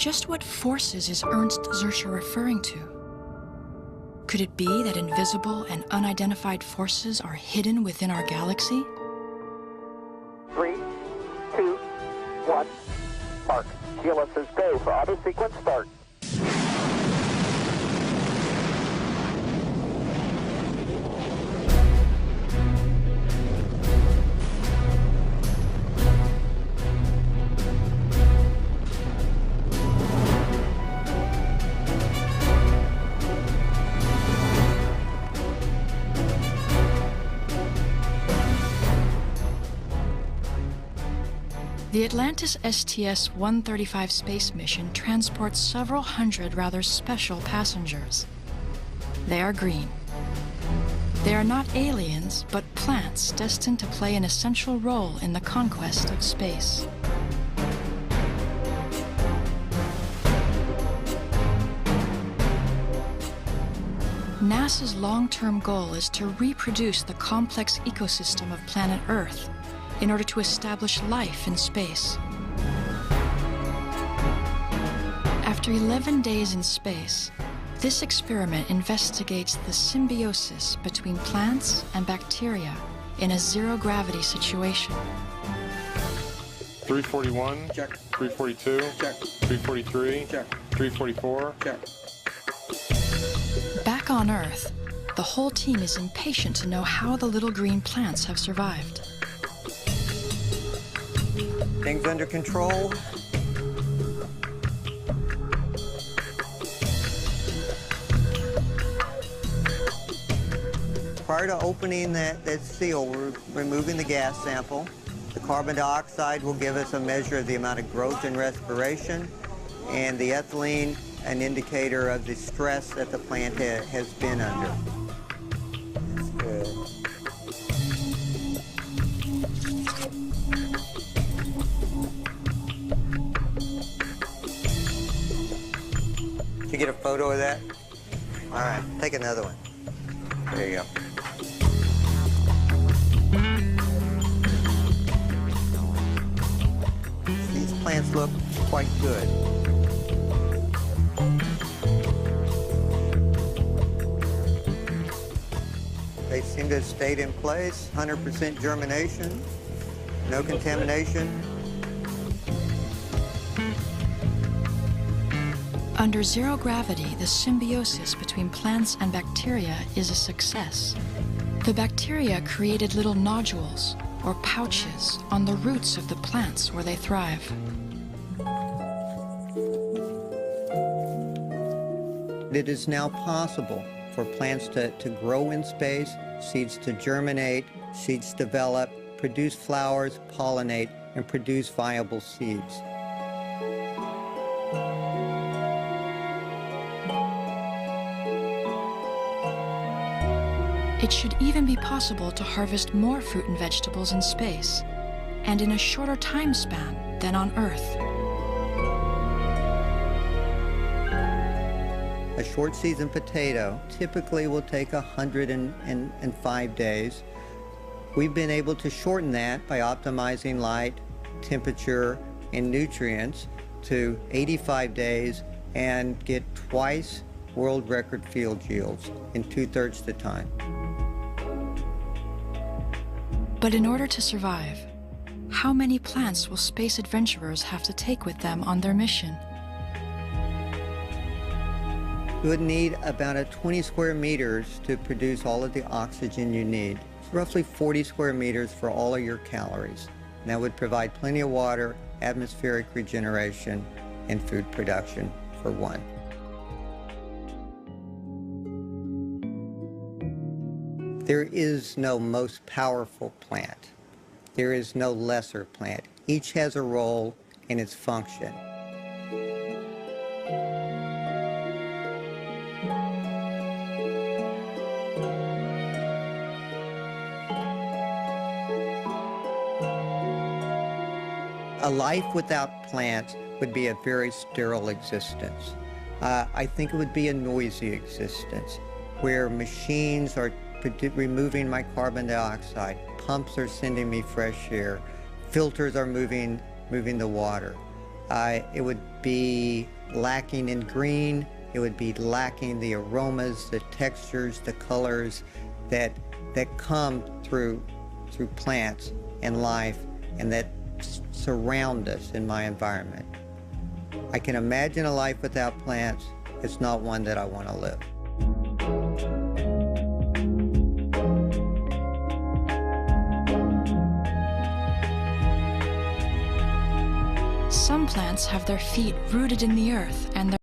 just what forces is Ernst Zürcher referring to? Could it be that invisible and unidentified forces are hidden within our galaxy? 3, 2, 1, mark. GLS's go for auto sequence start. The Atlantis STS-135 space mission transports several hundred rather special passengers. They are green. They are not aliens, but plants destined to play an essential role in the conquest of space. NASA's long-term goal is to reproduce the complex ecosystem of planet Earth in order to establish life in space. After 11 days in space, this experiment investigates the symbiosis between plants and bacteria in a zero-gravity situation. 341, check. 342, check. 343, check. 344, check. Back on Earth, the whole team is impatient to know how the little green plants have survived. Things under control. Prior to opening that seal, we're removing the gas sample. The carbon dioxide will give us a measure of the amount of growth and respiration, and the ethylene, an indicator of the stress that the plant has been under. That's good. Did you get a photo of that? All right, take another one. There you go. These plants look quite good. They seem to have stayed in place, 100% germination, no contamination. Under zero gravity, the symbiosis between plants and bacteria is a success. The bacteria created little nodules, or pouches, on the roots of the plants where they thrive. It is now possible for plants to grow in space, seeds to germinate, seeds develop, produce flowers, pollinate, and produce viable seeds. It should even be possible to harvest more fruit and vegetables in space, and in a shorter time span than on Earth. A short season potato typically will take 105 days. We've been able to shorten that by optimizing light, temperature, and nutrients to 85 days and get twice world record field yields in 2/3 the time. But in order to survive, how many plants will space adventurers have to take with them on their mission? You would need about 20 square meters to produce all of the oxygen you need. It's roughly 40 square meters for all of your calories. And that would provide plenty of water, atmospheric regeneration, and food production for one. There is no most powerful plant. There is no lesser plant. Each has a role in its function. A life without plants would be a very sterile existence. I think it would be a noisy existence where machines are removing my carbon dioxide, pumps are sending me fresh air, filters are moving the water. It would be lacking in green. It would be lacking the aromas, the textures, the colors that come through plants and life and that surround us in my environment. I can imagine a life without plants. It's not one that I want to live. Some plants have their feet rooted in the earth and their